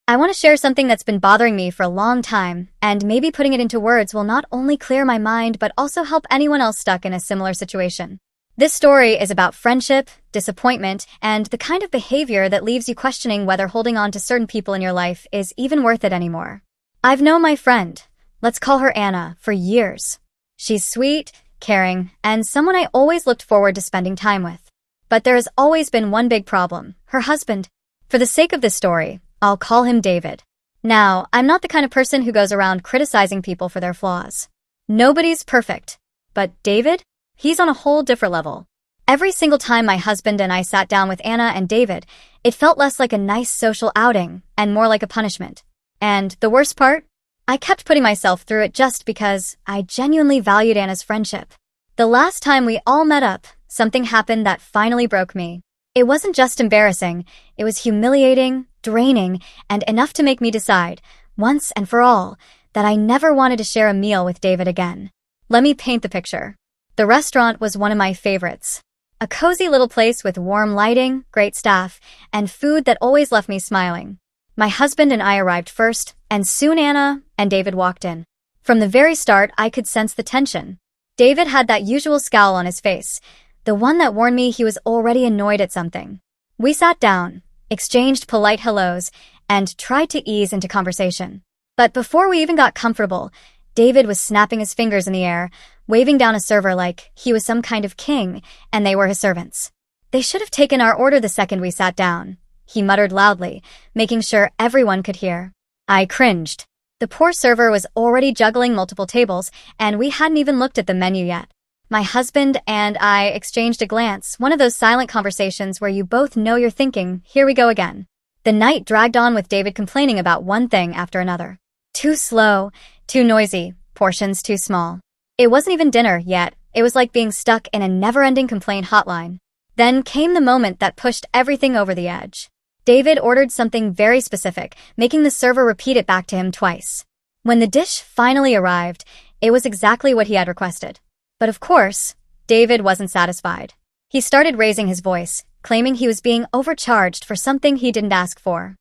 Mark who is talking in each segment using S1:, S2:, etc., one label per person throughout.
S1: I want to share something that's been bothering me for a long time, and maybe putting it into words will not only clear my mind but also help anyone else stuck in a similar situation. This story is about friendship, disappointment, and the kind of behavior that leaves you questioning whether holding on to certain people in your life is even worth it anymore. I've known my friend, let's call her Anna, for years. She's sweet, caring, and someone I always looked forward to spending time with. But there has always been one big problem: her husband. For the sake of this story, I'll call him David. Now, I'm not the kind of person who goes around criticizing people for their flaws. Nobody's perfect. But David? He's on a whole different level. Every single time my husband and I sat down with Anna and David, it felt less like a nice social outing and more like a punishment. And the worst part? I kept putting myself through it just because I genuinely valued Anna's friendship. The last time we all met up, something happened that finally broke me. It wasn't just embarrassing, it was humiliating, draining, and enough to make me decide, once and for all, that I never wanted to share a meal with David again. Let me paint the picture. The restaurant was one of my favorites. A cozy little place with warm lighting, great staff, and food that always left me smiling. My husband and I arrived first, and soon Anna and David walked in. From the very start, I could sense the tension. David had that usual scowl on his face, the one that warned me he was already annoyed at something. We sat down, exchanged polite hellos, and tried to ease into conversation. But before we even got comfortable, David was snapping his fingers in the air, waving down a server like he was some kind of king, and they were his servants. They should have taken our order the second we sat down, he muttered loudly, making sure everyone could hear. I cringed. The poor server was already juggling multiple tables, and we hadn't even looked at the menu yet. My husband and I exchanged a glance, one of those silent conversations where you both know you're thinking, here we go again. The night dragged on with David complaining about one thing after another. Too slow, too noisy, portions too small. It wasn't even dinner yet. It was like being stuck in a never-ending complaint hotline. Then came the moment that pushed everything over the edge. David ordered something very specific, making the server repeat it back to him twice. When the dish finally arrived, it was exactly what he had requested. But of course, David wasn't satisfied. He started raising his voice, claiming he was being overcharged for something he didn't ask for.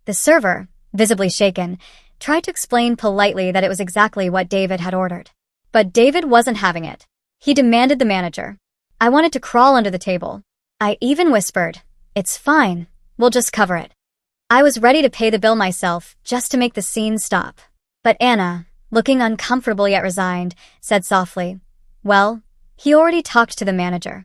S1: The server, visibly shaken, tried to explain politely that it was exactly what David had ordered. But David wasn't having it. He demanded the manager. I wanted to crawl under the table. I even whispered, "It's fine, we'll just cover it." I was ready to pay the bill myself, just to make the scene stop. But Anna, looking uncomfortable yet resigned, said softly, "Well, he already talked to the manager."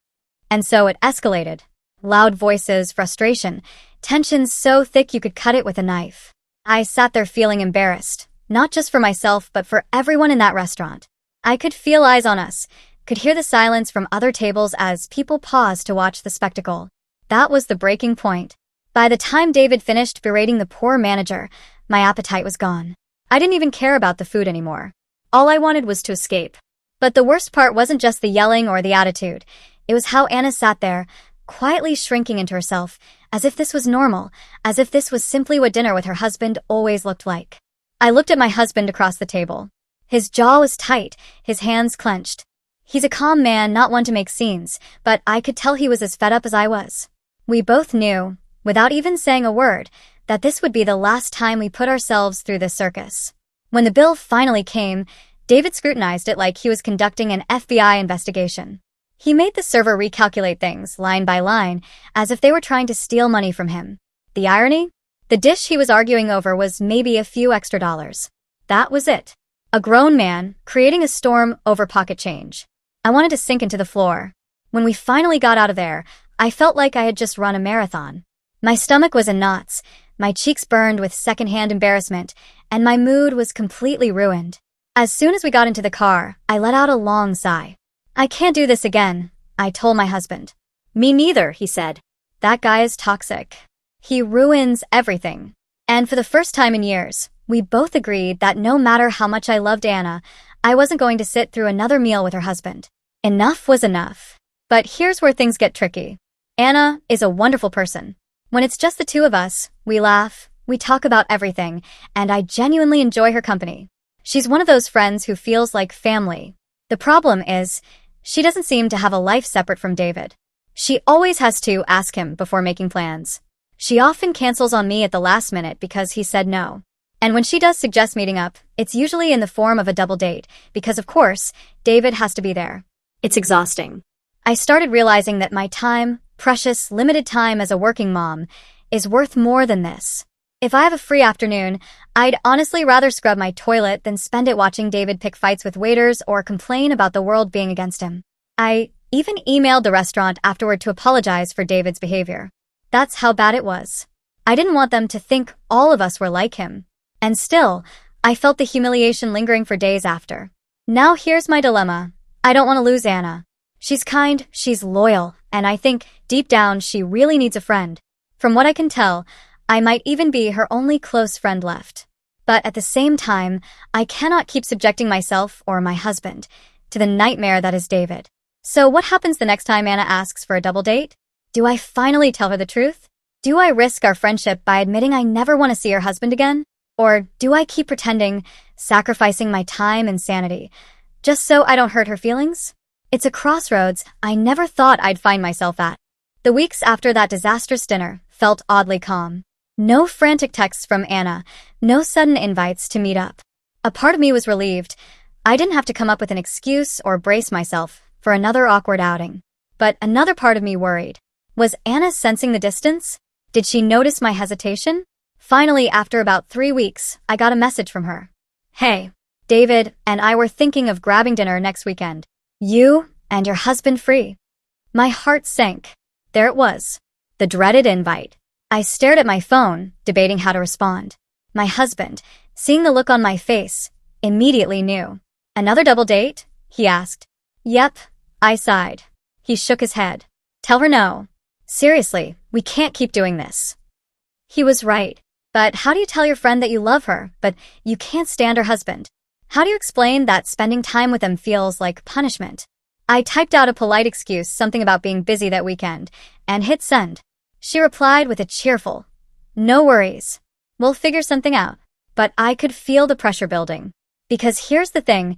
S1: And so it escalated. Loud voices, frustration, tension so thick you could cut it with a knife. I sat there feeling embarrassed, not just for myself but for everyone in that restaurant. I could feel eyes on us, could hear the silence from other tables as people paused to watch the spectacle. That was the breaking point. By the time David finished berating the poor manager, my appetite was gone. I didn't even care about the food anymore. All I wanted was to escape. But the worst part wasn't just the yelling or the attitude. It was how Anna sat there, quietly shrinking into herself, as if this was normal, as if this was simply what dinner with her husband always looked like. I looked at my husband across the table. His jaw was tight, his hands clenched. He's a calm man, not one to make scenes, but I could tell he was as fed up as I was. We both knew, without even saying a word, that this would be the last time we put ourselves through this circus. When the bill finally came, David scrutinized it like he was conducting an FBI investigation. He made the server recalculate things, line by line, as if they were trying to steal money from him. The irony? The dish he was arguing over was maybe a few extra dollars. That was it. A grown man, creating a storm over pocket change. I wanted to sink into the floor. When we finally got out of there, I felt like I had just run a marathon. My stomach was in knots, my cheeks burned with secondhand embarrassment, and my mood was completely ruined. As soon as we got into the car, I let out a long sigh. "I can't do this again," I told my husband. "Me neither," he said. "That guy is toxic. He ruins everything." And for the first time in years, we both agreed that no matter how much I loved Anna, I wasn't going to sit through another meal with her husband. Enough was enough. But here's where things get tricky. Anna is a wonderful person. When it's just the two of us, we laugh, we talk about everything, and I genuinely enjoy her company. She's one of those friends who feels like family. The problem is, she doesn't seem to have a life separate from David. She always has to ask him before making plans. She often cancels on me at the last minute because he said no. And when she does suggest meeting up, it's usually in the form of a double date, because of course, David has to be there. It's exhausting. I started realizing that my time, precious, limited time as a working mom, is worth more than this. If I have a free afternoon, I'd honestly rather scrub my toilet than spend it watching David pick fights with waiters or complain about the world being against him. I even emailed the restaurant afterward to apologize for David's behavior. That's how bad it was. I didn't want them to think all of us were like him. And still, I felt the humiliation lingering for days after. Now here's my dilemma. I don't want to lose Anna. She's kind, she's loyal, and I think, deep down, she really needs a friend. From what I can tell, I might even be her only close friend left. But at the same time, I cannot keep subjecting myself, or my husband, to the nightmare that is David. So what happens the next time Anna asks for a double date? Do I finally tell her the truth? Do I risk our friendship by admitting I never want to see her husband again? Or do I keep pretending, sacrificing my time and sanity, just so I don't hurt her feelings? It's a crossroads I never thought I'd find myself at. The weeks after that disastrous dinner felt oddly calm. No frantic texts from Anna, no sudden invites to meet up. A part of me was relieved. I didn't have to come up with an excuse or brace myself for another awkward outing. But another part of me worried. Was Anna sensing the distance? Did she notice my hesitation? Finally, after about 3 weeks, I got a message from her. Hey, David and I were thinking of grabbing dinner next weekend. You and your husband free. My heart sank. There it was. The dreaded invite. I stared at my phone, debating how to respond. My husband, seeing the look on my face, immediately knew. Another double date? He asked. Yep, I sighed. He shook his head. Tell her no. Seriously, we can't keep doing this. He was right. But how do you tell your friend that you love her, but you can't stand her husband? How do you explain that spending time with them feels like punishment? I typed out a polite excuse, something about being busy that weekend, and hit send. She replied with a cheerful, no worries. We'll figure something out. But I could feel the pressure building. Because here's the thing,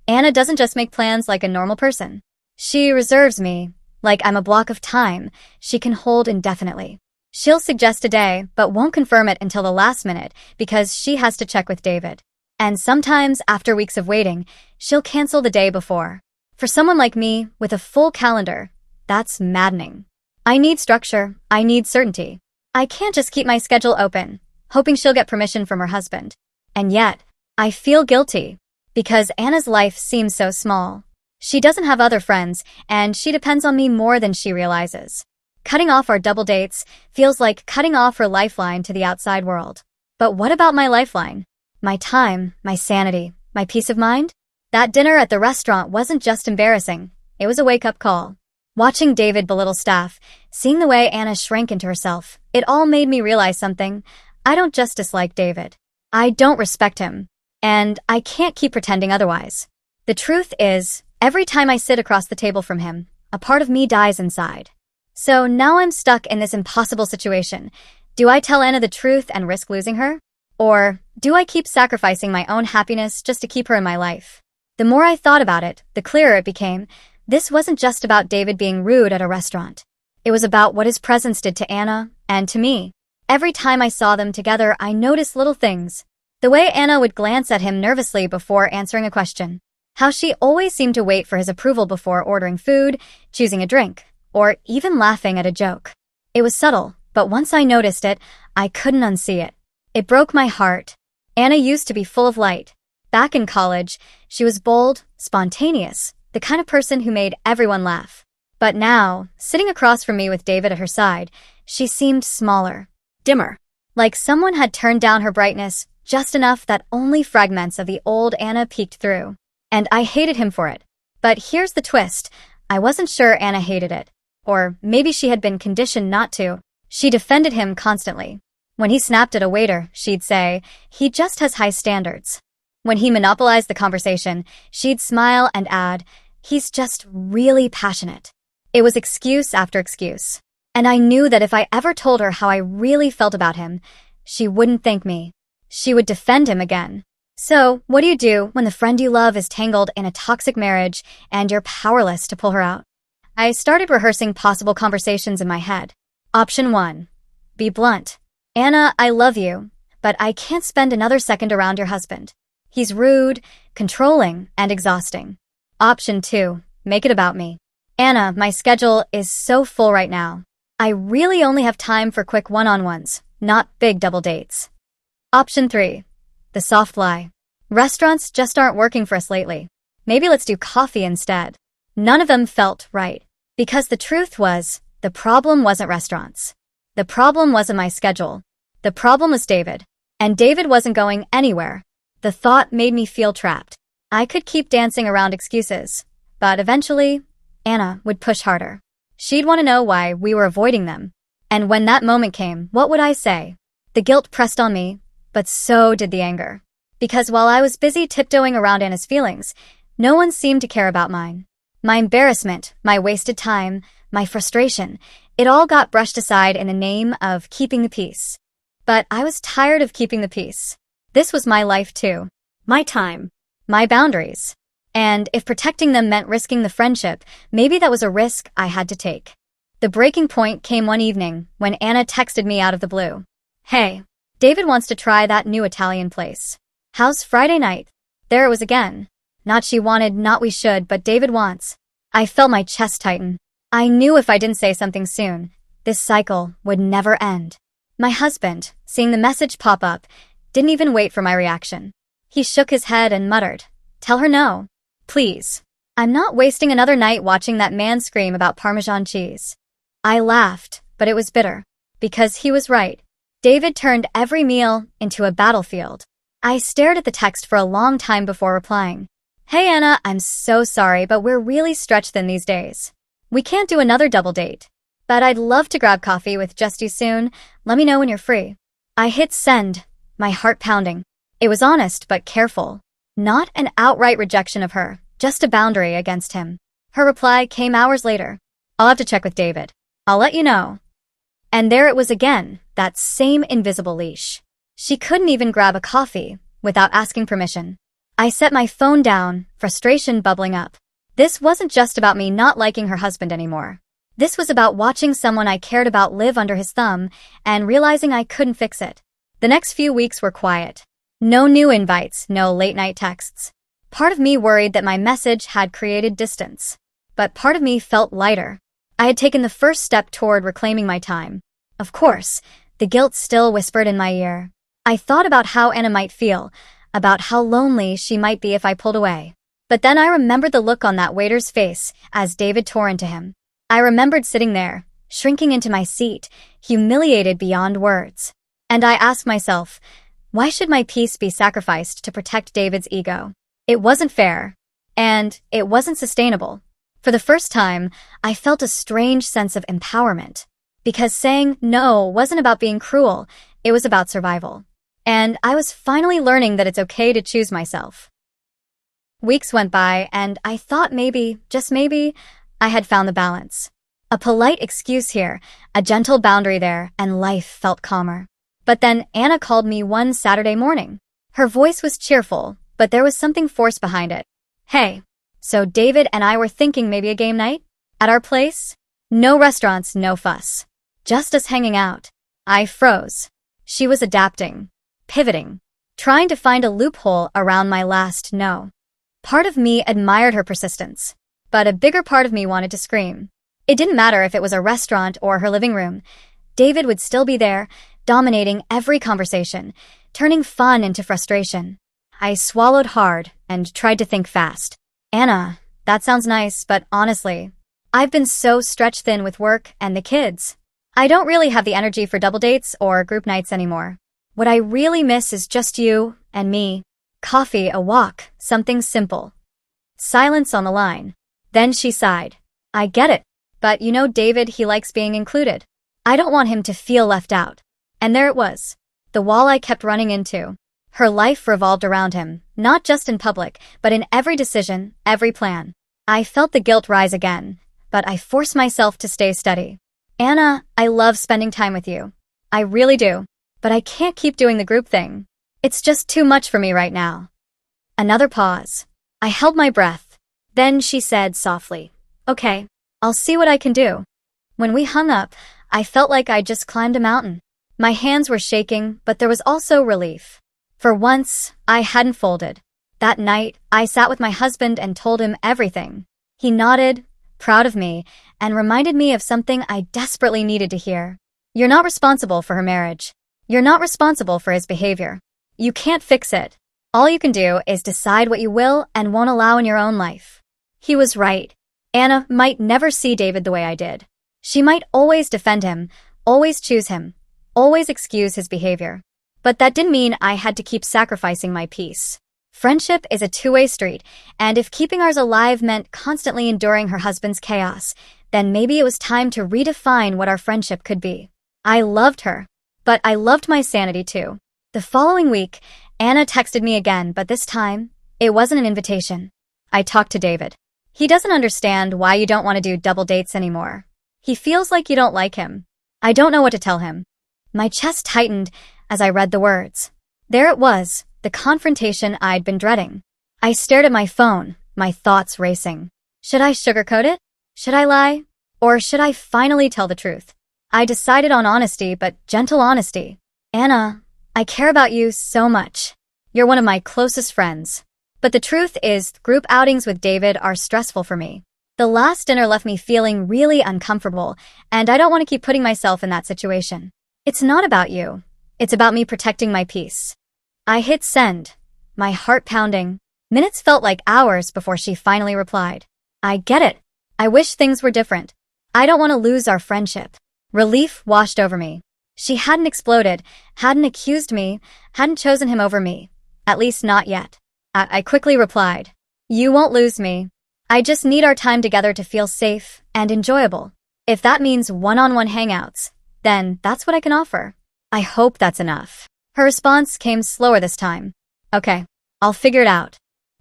S1: Anna doesn't just make plans like a normal person. She reserves me, like I'm a block of time she can hold indefinitely. She'll suggest a day, but won't confirm it until the last minute because she has to check with David. And sometimes, after weeks of waiting, she'll cancel the day before. For someone like me, with a full calendar, that's maddening. I need structure. I need certainty. I can't just keep my schedule open, hoping she'll get permission from her husband. And yet, I feel guilty, because Anna's life seems so small. She doesn't have other friends, and she depends on me more than she realizes. Cutting off our double dates feels like cutting off her lifeline to the outside world. But what about my lifeline? My time, my sanity, my peace of mind? That dinner at the restaurant wasn't just embarrassing. It was a wake-up call. Watching David belittle staff, seeing the way Anna shrank into herself, it all made me realize something. I don't just dislike David. I don't respect him. And I can't keep pretending otherwise. The truth is, every time I sit across the table from him, a part of me dies inside. So now I'm stuck in this impossible situation. Do I tell Anna the truth and risk losing her? Or do I keep sacrificing my own happiness just to keep her in my life? The more I thought about it, the clearer it became. This wasn't just about David being rude at a restaurant. It was about what his presence did to Anna and to me. Every time I saw them together, I noticed little things. The way Anna would glance at him nervously before answering a question. How she always seemed to wait for his approval before ordering food, choosing a drink, or even laughing at a joke. It was subtle, but once I noticed it, I couldn't unsee it. It broke my heart. Anna used to be full of light. Back in college, she was bold, spontaneous, the kind of person who made everyone laugh. But now, sitting across from me with David at her side, she seemed smaller, dimmer. Like someone had turned down her brightness just enough that only fragments of the old Anna peeked through. And I hated him for it. But here's the twist. I wasn't sure Anna hated it. Or maybe she had been conditioned not to. She defended him constantly. When he snapped at a waiter, she'd say, he just has high standards. When he monopolized the conversation, she'd smile and add, he's just really passionate. It was excuse after excuse. And I knew that if I ever told her how I really felt about him, she wouldn't thank me. She would defend him again. So, what do you do when the friend you love is tangled in a toxic marriage and you're powerless to pull her out? I started rehearsing possible conversations in my head. Option 1. Be blunt. Anna, I love you, but I can't spend another second around your husband. He's rude, controlling, and exhausting. Option 2. Make it about me. Anna, my schedule is so full right now. I really only have time for quick one-on-ones, not big double dates. Option 3. The soft lie. Restaurants just aren't working for us lately. Maybe let's do coffee instead. None of them felt right. Because the truth was, the problem wasn't restaurants. The problem wasn't my schedule. The problem was David. And David wasn't going anywhere. The thought made me feel trapped. I could keep dancing around excuses, but eventually, Anna would push harder. She'd want to know why we were avoiding them. And when that moment came, what would I say? The guilt pressed on me, but so did the anger. Because while I was busy tiptoeing around Anna's feelings, no one seemed to care about mine. My embarrassment, my wasted time, my frustration, it all got brushed aside in the name of keeping the peace. But I was tired of keeping the peace. This was my life too. My time. My boundaries. And if protecting them meant risking the friendship, maybe that was a risk I had to take. The breaking point came one evening when Anna texted me out of the blue. Hey, David wants to try that new Italian place. How's Friday night? There it was again. Not she wanted, not we should, but David wants. I felt my chest tighten. I knew if I didn't say something soon, this cycle would never end. My husband, seeing the message pop up, didn't even wait for my reaction. He shook his head and muttered, "Tell her no. Please. I'm not wasting another night watching that man scream about Parmesan cheese." I laughed, but it was bitter. Because he was right. David turned every meal into a battlefield. I stared at the text for a long time before replying. Hey Anna, I'm so sorry, but we're really stretched thin these days. We can't do another double date. But I'd love to grab coffee with just you soon. Let me know when you're free. I hit send, my heart pounding. It was honest but careful. Not an outright rejection of her, just a boundary against him. Her reply came hours later. I'll have to check with David. I'll let you know. And there it was again, that same invisible leash. She couldn't even grab a coffee without asking permission. I set my phone down, frustration bubbling up. This wasn't just about me not liking her husband anymore. This was about watching someone I cared about live under his thumb and realizing I couldn't fix it. The next few weeks were quiet. No new invites, no late-night texts. Part of me worried that my message had created distance. But part of me felt lighter. I had taken the first step toward reclaiming my time. Of course, the guilt still whispered in my ear. I thought about how Anna might feel, about how lonely she might be if I pulled away. But then I remembered the look on that waiter's face as David tore into him. I remembered sitting there, shrinking into my seat, humiliated beyond words. And I asked myself, why should my peace be sacrificed to protect David's ego? It wasn't fair. And it wasn't sustainable. For the first time, I felt a strange sense of empowerment. Because saying no wasn't about being cruel, it was about survival. And I was finally learning that it's okay to choose myself. Weeks went by, and I thought maybe, just maybe, I had found the balance. A polite excuse here, a gentle boundary there, and life felt calmer. But then Anna called me one Saturday morning. Her voice was cheerful, but there was something forced behind it. Hey, so David and I were thinking maybe a game night? At our place? No restaurants, no fuss. Just us hanging out. I froze. She was adapting, pivoting, trying to find a loophole around my last no. Part of me admired her persistence, but a bigger part of me wanted to scream. It didn't matter if it was a restaurant or her living room. David would still be there, dominating every conversation, turning fun into frustration. I swallowed hard and tried to think fast. Anna, that sounds nice, but honestly, I've been so stretched thin with work and the kids. I don't really have the energy for double dates or group nights anymore. What I really miss is just you and me. Coffee, a walk, something simple. Silence on the line. Then she sighed. I get it. But you know David, he likes being included. I don't want him to feel left out. And there it was. The wall I kept running into. Her life revolved around him, not just in public, but in every decision, every plan. I felt the guilt rise again, but I forced myself to stay steady. Anna, I love spending time with you. I really do. But I can't keep doing the group thing. It's just too much for me right now. Another pause. I held my breath. Then she said softly, okay, I'll see what I can do. When we hung up, I felt like I'd just climbed a mountain. My hands were shaking, but there was also relief. For once, I hadn't folded. That night, I sat with my husband and told him everything. He nodded, proud of me, and reminded me of something I desperately needed to hear. You're not responsible for her marriage. You're not responsible for his behavior. You can't fix it. All you can do is decide what you will and won't allow in your own life. He was right. Anna might never see David the way I did. She might always defend him, always choose him, always excuse his behavior. But that didn't mean I had to keep sacrificing my peace. Friendship is a two-way street, and if keeping ours alive meant constantly enduring her husband's chaos, then maybe it was time to redefine what our friendship could be. I loved her, but I loved my sanity too. The following week, Anna texted me again, but this time, it wasn't an invitation. I talked to David. He doesn't understand why you don't want to do double dates anymore. He feels like you don't like him. I don't know what to tell him. My chest tightened as I read the words. There it was, the confrontation I'd been dreading. I stared at my phone, my thoughts racing. Should I sugarcoat it? Should I lie? Or should I finally tell the truth? I decided on honesty, but gentle honesty. Anna, I care about you so much. You're one of my closest friends. But the truth is, group outings with David are stressful for me. The last dinner left me feeling really uncomfortable, and I don't want to keep putting myself in that situation. It's not about you. It's about me protecting my peace. I hit send, my heart pounding. Minutes felt like hours before she finally replied. I get it. I wish things were different. I don't want to lose our friendship. Relief washed over me. She hadn't exploded, hadn't accused me, hadn't chosen him over me. At least not yet. I quickly replied. You won't lose me. I just need our time together to feel safe and enjoyable. If that means one-on-one hangouts, then that's what I can offer. I hope that's enough. Her response came slower this time. Okay, I'll figure it out.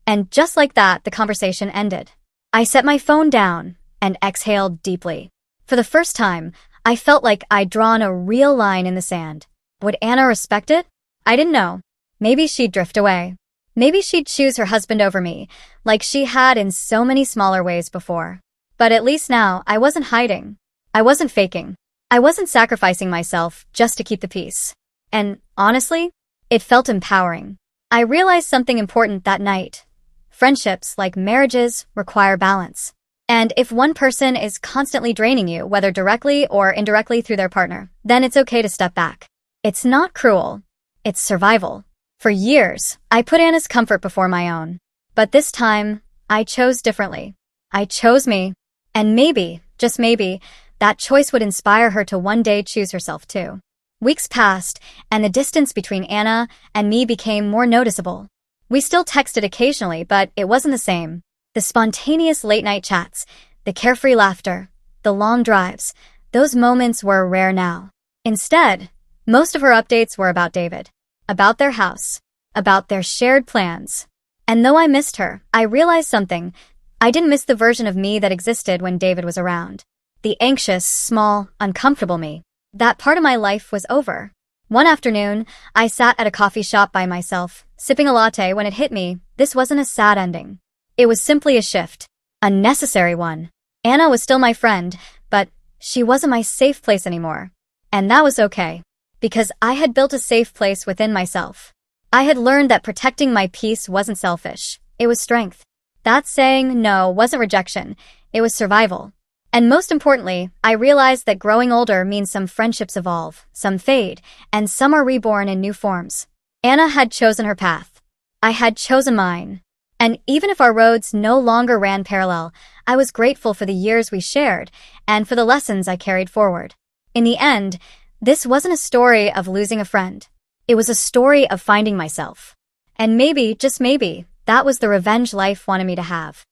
S1: And just like that, the conversation ended. I set my phone down and exhaled deeply. For the first time, I felt like I'd drawn a real line in the sand. Would Anna respect it? I didn't know. Maybe she'd drift away. Maybe she'd choose her husband over me, like she had in so many smaller ways before. But at least now, I wasn't hiding. I wasn't faking. I wasn't sacrificing myself just to keep the peace. And honestly, it felt empowering. I realized something important that night. Friendships, like marriages, require balance. And if one person is constantly draining you, whether directly or indirectly through their partner, then it's okay to step back. It's not cruel. It's survival. For years, I put Anna's comfort before my own. But this time, I chose differently. I chose me. And maybe, just maybe, that choice would inspire her to one day choose herself too. Weeks passed, and the distance between Anna and me became more noticeable. We still texted occasionally, but it wasn't the same. The spontaneous late-night chats, the carefree laughter, the long drives, those moments were rare now. Instead, most of her updates were about David, about their house, about their shared plans. And though I missed her, I realized something. I didn't miss the version of me that existed when David was around. The anxious, small, uncomfortable me. That part of my life was over. One afternoon, I sat at a coffee shop by myself, sipping a latte when it hit me. This wasn't a sad ending. It was simply a shift. A necessary one. Anna was still my friend, but she wasn't my safe place anymore. And that was okay. Because I had built a safe place within myself. I had learned that protecting my peace wasn't selfish. It was strength. That saying no wasn't rejection. It was survival. And most importantly, I realized that growing older means some friendships evolve, some fade, and some are reborn in new forms. Anna had chosen her path. I had chosen mine. And even if our roads no longer ran parallel, I was grateful for the years we shared and for the lessons I carried forward. In the end, this wasn't a story of losing a friend. It was a story of finding myself. And maybe, just maybe, that was the revenge life wanted me to have.